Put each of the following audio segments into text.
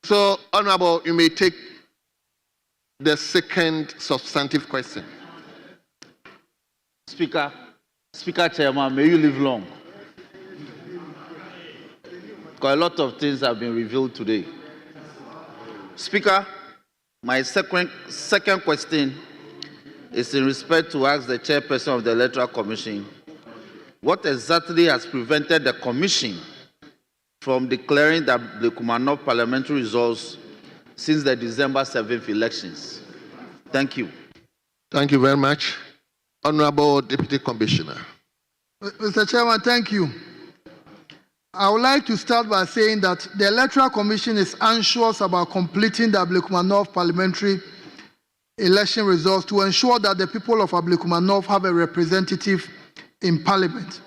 So, Honorable, you may take the second substantive question. Speaker Chairman, may you live long. Because a lot of things have been revealed today. Speaker, my second question is in respect to ask the chairperson of the Electoral Commission, what exactly has prevented the Commission from declaring the Kumanov parliamentary results since the December 7th elections? Thank you. Thank you very much. Honorable Deputy Commissioner. Mr. Chairman, thank you. I would like to start by saying that the Electoral Commission is anxious about completing the Kumanov parliamentary election results to ensure that the people of Kumanov have a representative in Parliament.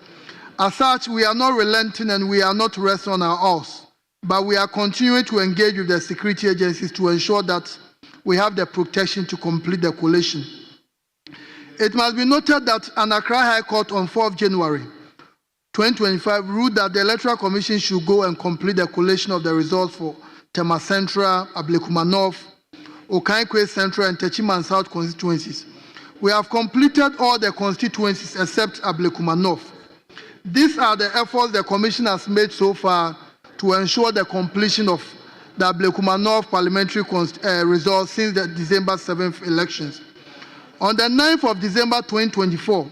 As such, we are not relenting and we are not resting on our oars, but we are continuing to engage with the security agencies to ensure that we have the protection to complete the collation. It must be noted that an Accra High Court on 4th January 2025 ruled that the Electoral Commission should go and complete the collation of the results for Tema Central, Kumanov, Okaikwe Central, and Techiman South constituencies. We have completed all the constituencies except Kumanov. These are the efforts the Commission has made so far to ensure the completion of the Kumanov parliamentary results since the December 7th elections. On the 9th of December 2024,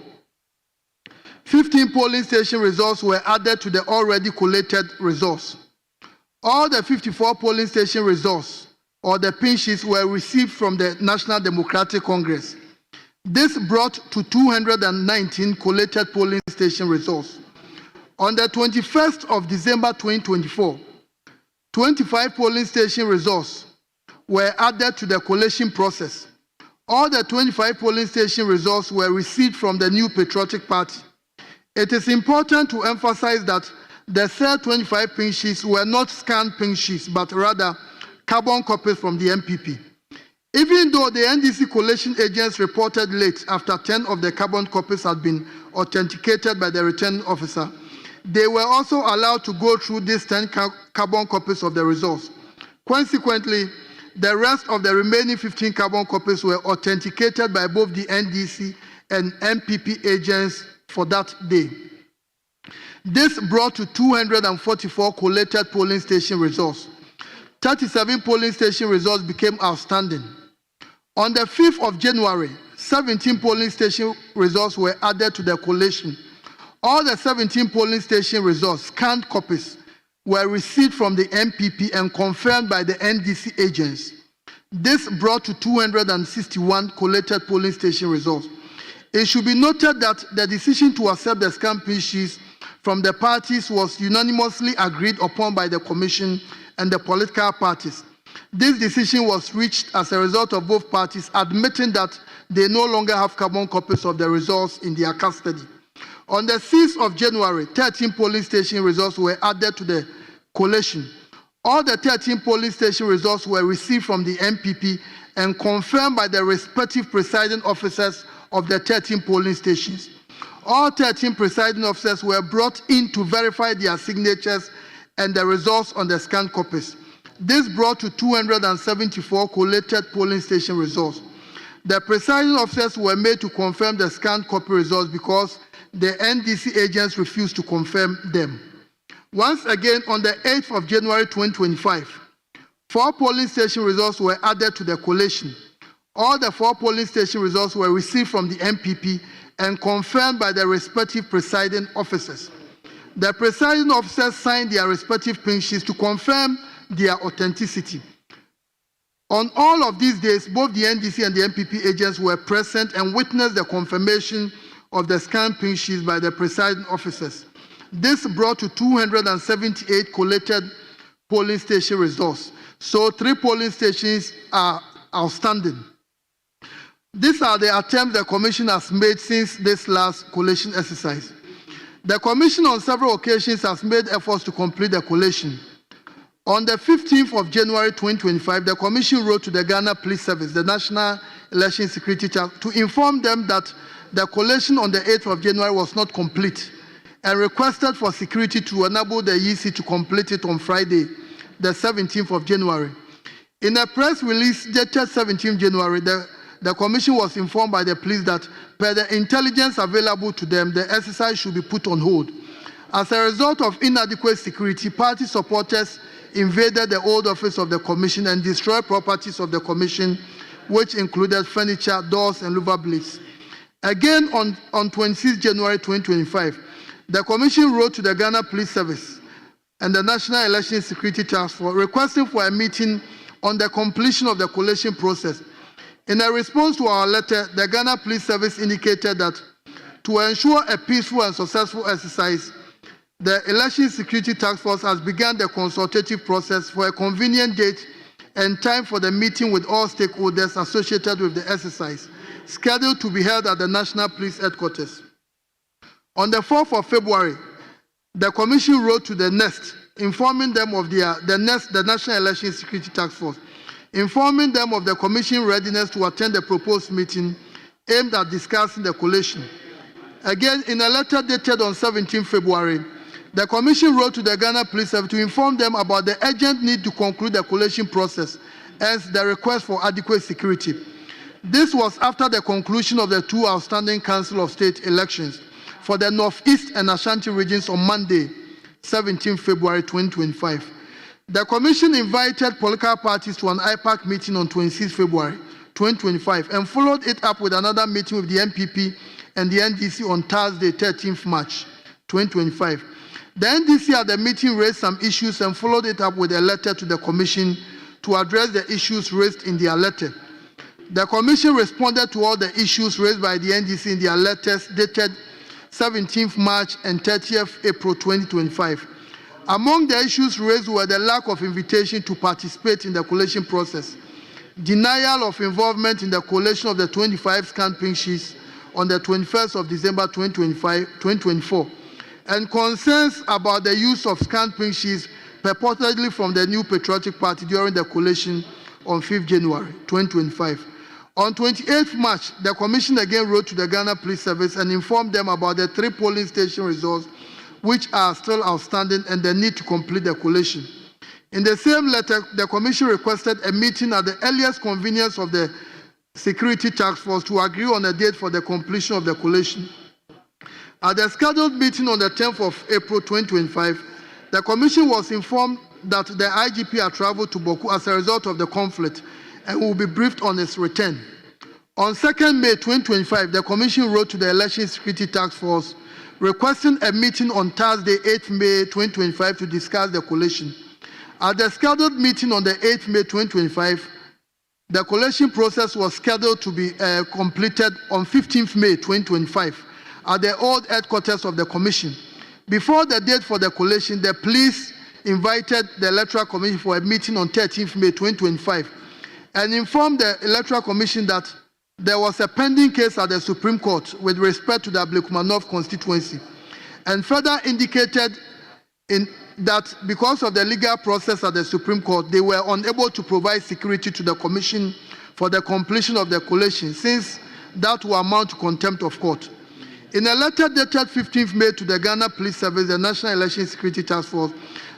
15 polling station results were added to the already collated results. All the 54 polling station results, or the pin sheets, were received from the National Democratic Congress. This brought to 219 collated polling station results. On the 21st of December 2024, 25 polling station results were added to the collation process. All the 25 polling station results were received from the New Patriotic Party. It is important to emphasize that the third 25 pink sheets were not scanned pink sheets, but rather carbon copies from the MPP. Even though the NDC collation agents reported late after 10 of the carbon copies had been authenticated by the returning officer, they were also allowed to go through these 10 carbon copies of the results. Consequently, the rest of the remaining 15 carbon copies were authenticated by both the NDC and MPP agents for that day. This brought to 244 collated polling station results. 37 polling station results became outstanding. On the 5th of January, 17 polling station results were added to the collation. All the 17 polling station results, scanned copies, were received from the MPP and confirmed by the NDC agents. This brought to 261 collated polling station results. It should be noted that the decision to accept the scanned pin sheets from the parties was unanimously agreed upon by the Commission and the political parties. This decision was reached as a result of both parties admitting that they no longer have carbon copies of the results in their custody. On the 6th of January, 13 polling station results were added to the collation. All the 13 polling station results were received from the MPP and confirmed by the respective presiding officers of the 13 polling stations. All 13 presiding officers were brought in to verify their signatures and the results on the scanned copies. This brought to 274 collated polling station results. The presiding officers were made to confirm the scanned copy results because the NDC agents refused to confirm them. Once again, on the 8th of January 2025, 4 polling station results were added to the collation. All the 4 polling station results were received from the MPP and confirmed by the respective presiding officers. The presiding officers signed their respective pin sheets to confirm their authenticity. On all of these days, both the NDC and the MPP agents were present and witnessed the confirmation of the scanned pin sheets by the presiding officers. This brought to 278 collated polling station results. So 3 polling stations are outstanding. These are the attempts the Commission has made since this last collation exercise. The Commission on several occasions has made efforts to complete the collation. On the 15th of January 2025, the Commission wrote to the Ghana Police Service, the National Election Security Charge, to inform them that the collation on the 8th of January was not complete and requested for security to enable the EC to complete it on Friday, the 17th of January. In a press release dated 17 January, the Commission was informed by the police that per the intelligence available to them, the exercise should be put on hold. As a result of inadequate security, party supporters invaded the old office of the Commission and destroyed properties of the Commission, which included furniture, doors, and louver blades. Again, on 26 January 2025, the Commission wrote to the Ghana Police Service and the National Election Security Task Force requesting for a meeting on the completion of the collation process. In a response to our letter, the Ghana Police Service indicated that to ensure a peaceful and successful exercise, the Election Security Task Force has begun the consultative process for a convenient date and time for the meeting with all stakeholders associated with the exercise, scheduled to be held at the National Police Headquarters. On the 4th of February, the Commission wrote to the NEST, informing them of the National Election Security Task Force, informing them of the Commission readiness to attend the proposed meeting aimed at discussing the collation. Again, in a letter dated on 17 February, the Commission wrote to the Ghana Police Service to inform them about the urgent need to conclude the collation process, hence the request for adequate security. This was after the conclusion of the two outstanding Council of State elections for the Northeast and Ashanti regions on Monday, 17 February 2025. The Commission invited political parties to an IPAC meeting on 26 February 2025 and followed it up with another meeting with the NPP and the NDC on Thursday, 13th March 2025. The NDC at the meeting raised some issues and followed it up with a letter to the Commission to address the issues raised in their letter. The Commission responded to all the issues raised by the NDC in their letters dated 17th March and 30th April 2025. Among the issues raised were the lack of invitation to participate in the collation process, denial of involvement in the collation of the 25 scanned pink sheets on the 21st of December 2024, and concerns about the use of scanned pink sheets purportedly from the New Patriotic Party during the collation on 5th January 2025. On 28th March, the Commission again wrote to the Ghana Police Service and informed them about the 3 polling station results which are still outstanding and the need to complete the collation. In the same letter, the Commission requested a meeting at the earliest convenience of the Security Task Force to agree on a date for the completion of the collation. At the scheduled meeting on the 10th of April 2025, the Commission was informed that the IGP had traveled to Boku as a result of the conflict and will be briefed on its return. On 2nd May 2025, the Commission wrote to the Election Security Task Force requesting a meeting on Thursday, 8th May 2025 to discuss the collation. At the scheduled meeting on the 8th May 2025, the collation process was scheduled to be completed on 15th May 2025 at the old headquarters of the Commission. Before the date for the collation, the police invited the Electoral Commission for a meeting on 13th May 2025 and informed the Electoral Commission that there was a pending case at the Supreme Court with respect to the Ablekuma North constituency, and further indicated that because of the legal process at the Supreme Court, they were unable to provide security to the Commission for the completion of the collation, since that will amount to contempt of court. In a letter dated 15th May to the Ghana Police Service, the National Election Security Task Force,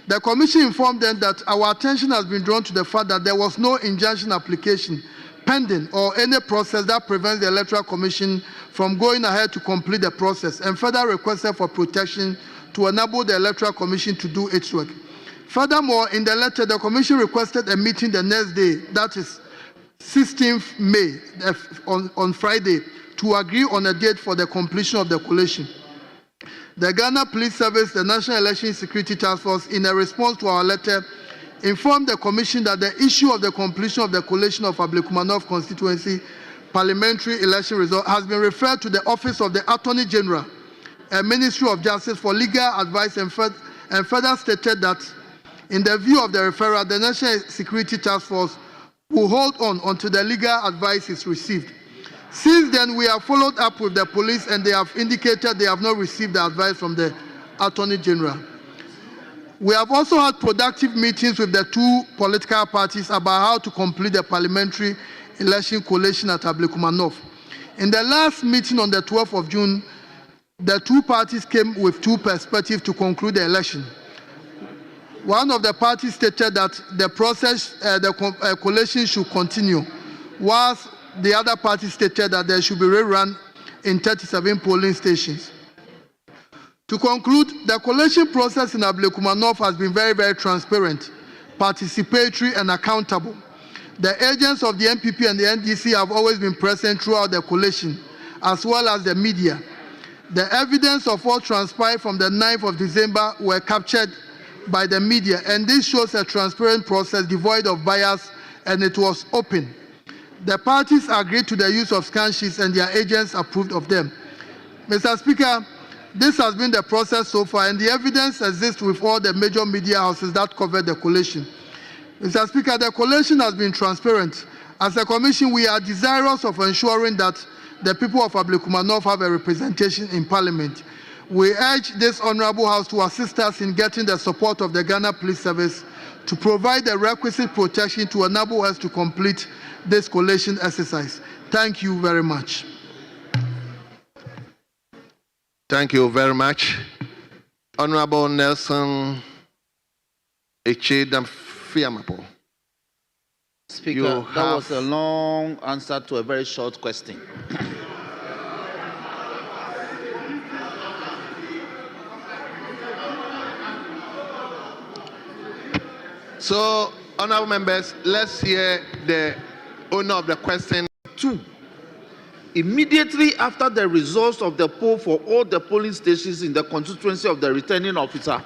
the Commission informed them that our attention has been drawn to the fact that there was no injunction application pending or any process that prevents the Electoral Commission from going ahead to complete the process, and further requested for protection to enable the Electoral Commission to do its work. Furthermore, in the letter, the Commission requested a meeting the next day, that is 16th May, on Friday, to agree on a date for the completion of the collation. The Ghana Police Service, the National Election Security Task Force, in a response to our letter, informed the Commission that the issue of the completion of the collation of Ablekuma North constituency parliamentary election result has been referred to the Office of the Attorney General and Ministry of Justice for legal advice, and further stated that in the view of the referral, the National Security Task Force will hold on until the legal advice is received. Since then, we have followed up with the police and they have indicated they have not received the advice from the Attorney General. We have also had productive meetings with the 2 political parties about how to complete the parliamentary election collation at Ablekuma North. In the last meeting on the 12th of June, the 2 parties came with 2 perspectives to conclude the election. One of the parties stated that the process, collation should continue, whilst the other party stated that there should be rerun in 37 polling stations. To conclude, the collation process in Ablekuma North has been very, very transparent, participatory, and accountable. The agents of the MPP and the NDC have always been present throughout the collation, as well as the media. The evidence of what transpired from the 9th of December were captured by the media, and this shows a transparent process devoid of bias, and it was open. The parties agreed to the use of scan sheets, and their agents approved of them. Mr. Speaker, this has been the process so far, and the evidence exists with all the major media houses that covered the collation. Mr. Speaker, the collation has been transparent. As a commission, we are desirous of ensuring that the people of Ablekuma North have a representation in Parliament. We urge this Honourable House to assist us in getting the support of the Ghana Police Service to provide the requisite protection to enable us to complete this collation exercise. Thank you very much. Thank you very much. Honorable Nelson Fiamapo. Speaker, that was a long answer to a very short question. So, honorable members, let's hear the owner of the question. 2. Immediately after the results of the poll for all the polling stations in the constituency of the returning officer,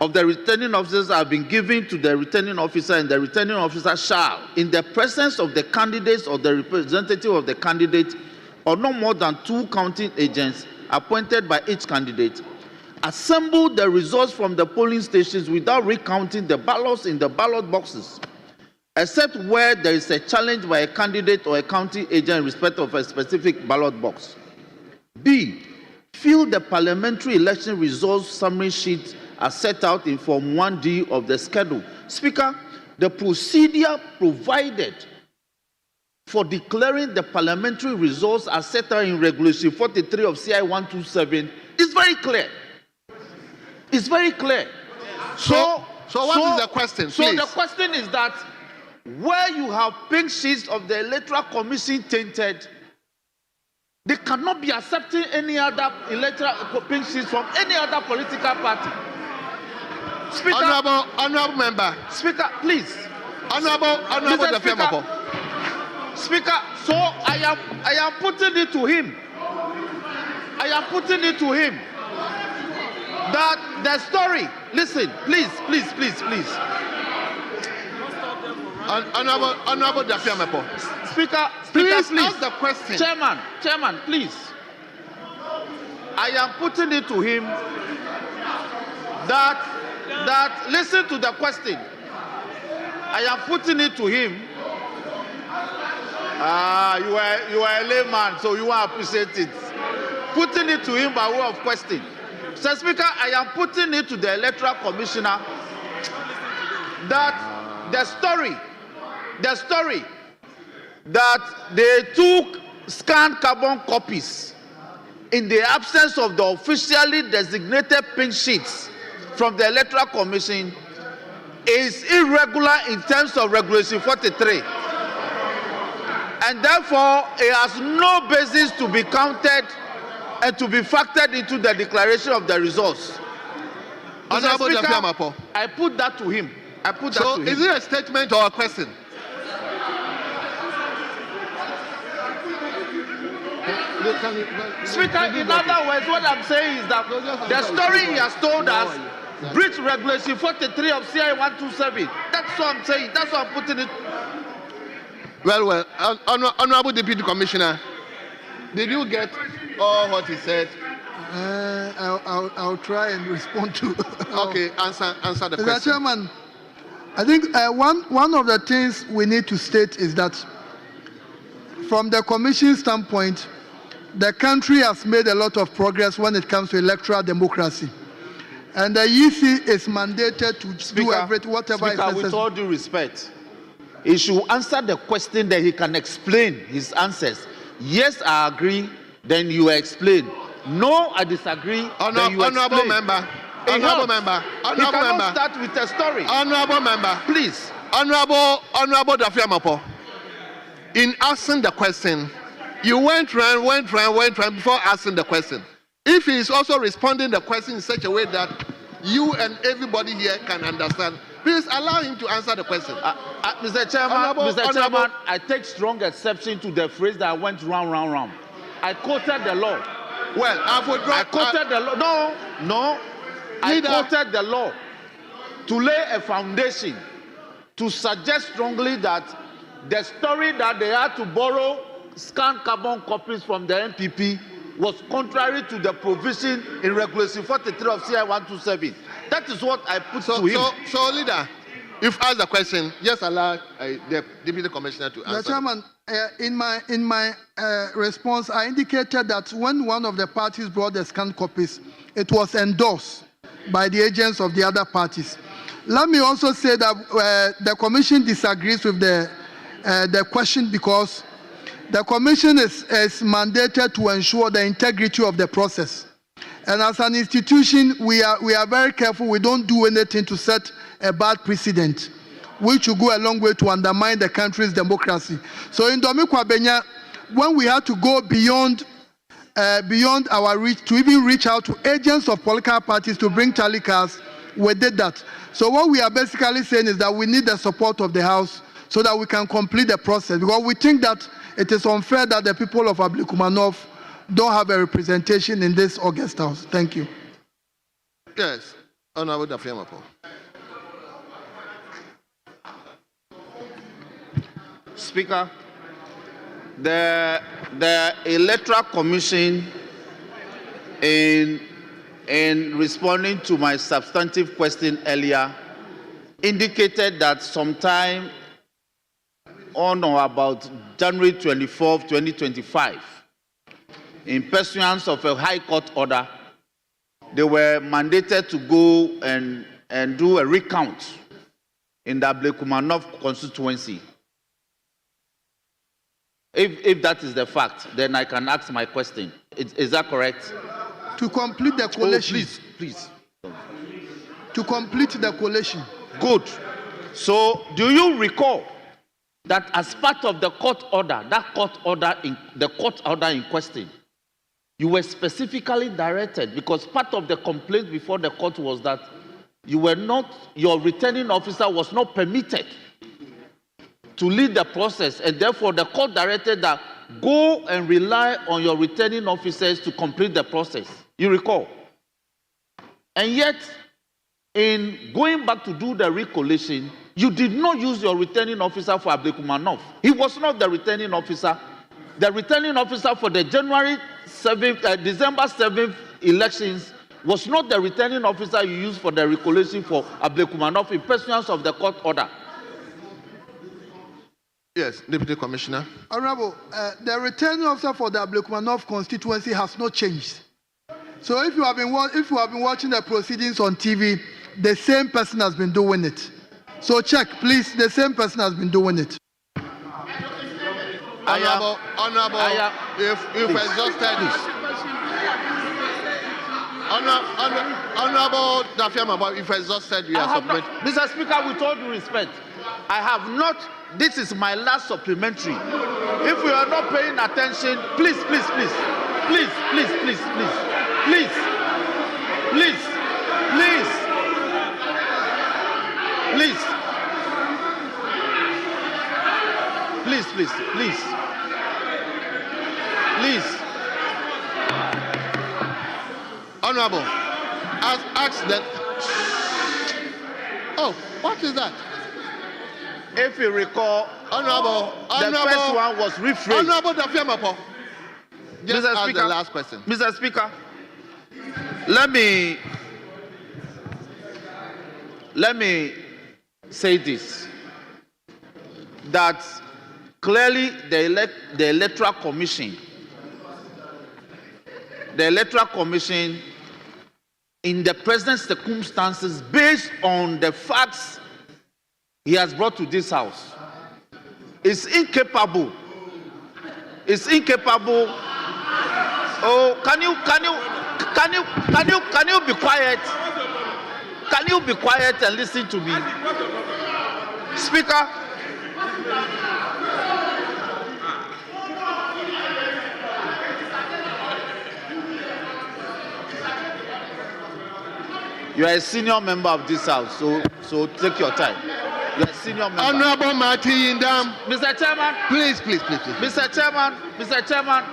have been given to the returning officer, and the returning officer shall, in the presence of the candidates or the representative of the candidate, or no more than 2 counting agents appointed by each candidate, assemble the results from the polling stations without recounting the ballots in the ballot boxes, except where there is a challenge by a candidate or a counting agent in respect of a specific ballot box. B. Fill the parliamentary election results summary sheet as set out in Form 1D of the schedule. Speaker, the procedure provided for declaring the parliamentary results as set out in Regulation 43 of CI 127 is very clear. It's very clear. So what is the question, So please? the question is that where you have pink sheets of the Electoral Commission tainted, they cannot be accepting any other electoral pink sheets from any other political party. Speaker, honorable member. Speaker, please. Honorable Speaker, Speaker, so I am putting it to him. That the story. Listen, please. Honorable Dafiamepo. Speaker, Please please. ask the question. Chairman, please. I am putting it to him that listen to the question. I am putting it to him. You are a layman, so you won't appreciate it. Putting it to him by way of question. Mr. Speaker, I am putting it to the Electoral Commissioner that the story that they took scanned carbon copies in the absence of the officially designated pink sheets from the Electoral Commission is irregular in terms of Regulation 43. And therefore, it has no basis to be counted and to be factored into the declaration of the results. Honorable Speaker, Dafiamapo. I put that to him. Is it a statement or a question? Speaker, in other words, what I'm saying is that the story he has told us breached Regulation 43 of CI 127. That's what I'm saying. That's what I'm putting it. Well, Honorable Deputy Commissioner, did you get all what he said? I'll try and respond to. Okay, answer the Mr. question. Chairman, I think one of the things we need to state is that from the Commission standpoint, the country has made a lot of progress when it comes to electoral democracy. And the EC is mandated to do whatever is necessary. With all due respect, he should answer the question that he can explain his answers. Yes, I agree, then you explain. No, I disagree, then you explain. Honorable member. Honorable member. He Honorable cannot member. start with a story. Honorable member. Please. Honorable Dafiamapo. In asking the question, you went round before asking the question. If he is also responding the question in such a way that you and everybody here can understand, please allow him to answer the question. Mr. Chairman, I take strong exception to the phrase that I went round. I quoted the law. Well, I quoted the law. No. I quoted the law to lay a foundation to suggest strongly that the story that they had to borrow scanned carbon copies from the NPP was contrary to the provision in Regulation 43 of CI 127. That is what I put to him. So, leader, if asked the question, just allow the Deputy Commissioner to answer. Mr. Chairman, in my response, I indicated that when one of the parties brought the scanned copies, it was endorsed by the agents of the other parties. Let me also say that the Commission disagrees with the question because the Commission is mandated to ensure the integrity of the process. And as an institution, we are very careful. We don't do anything to set a bad precedent, which will go a long way to undermine the country's democracy. So in Domikwa Benya, when we had to go beyond our reach, to even reach out to agents of political parties to bring tally cards, we did that. So what we are basically saying is that we need the support of the House so that we can complete the process, because we think that it is unfair that the people of Ablekumanov don't have a representation in this August House. Thank you. Yes, Honorable Dafiamapo. Speaker, the Electoral Commission, in responding to my substantive question earlier, indicated that sometime on or about January 24, 2025, in pursuance of a High Court order, they were mandated to go and do a recount in the Ablekumanov constituency. If that is the fact, then I can ask my question. Is that correct? To complete the collation. Oh, please. To complete the collation. Good. So, do you recall that as part of the court order, the court order in question, you were specifically directed, because part of the complaint before the court was that your returning officer was not permitted to lead the process, and therefore the court directed that go and rely on your returning officers to complete the process. You recall? And yet, in going back to do the recollation, you did not use your returning officer for Ablekumanov. He was not the returning officer. The returning officer for the December 7th elections was not the returning officer you used for the recollation for Ablekumanov in pursuance of the court order. Yes, Deputy Commissioner. Honorable, the returning officer for the Ablekumanov constituency has not changed. So if you have been watching the proceedings on TV, the same person has been doing it. So check, please. The same person has been doing it. Honorable, if exhausted, Honorable Dafiamapo, if exhausted, you are submitted. Mr. Speaker, with all due respect, I have not. This is my last supplementary. If we are not paying attention, please. Honorable, ask that. Oh, what is that? If you recall, Honorable, the first one was rephrased. Honorable Dafiamapo, just Mr. ask Speaker, the last question. Mr. Speaker, let me say this, that clearly the Electoral Commission, in the present circumstances, based on the facts he has brought to this house, is incapable. Oh, can you be quiet? Can you be quiet and listen to me? Speaker. You are a senior member of this house, so take your time. You are a senior member. Honorable Marty Indam. Mr. Chairman. Please. Mr. Chairman,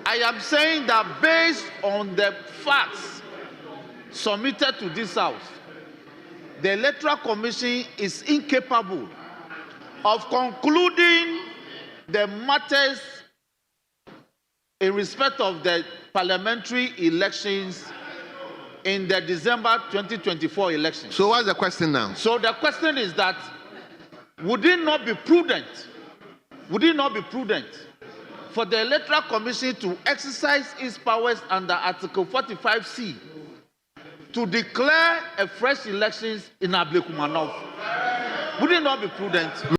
I am saying that based on the facts submitted to this house, the Electoral Commission is incapable of concluding the matters in respect of the parliamentary elections in the December 2024 election. So what's the question now? So the question is that would it not be prudent for the Electoral Commission to exercise its powers under Article 45C to declare a fresh elections in Ablekumanov? Would it not be prudent?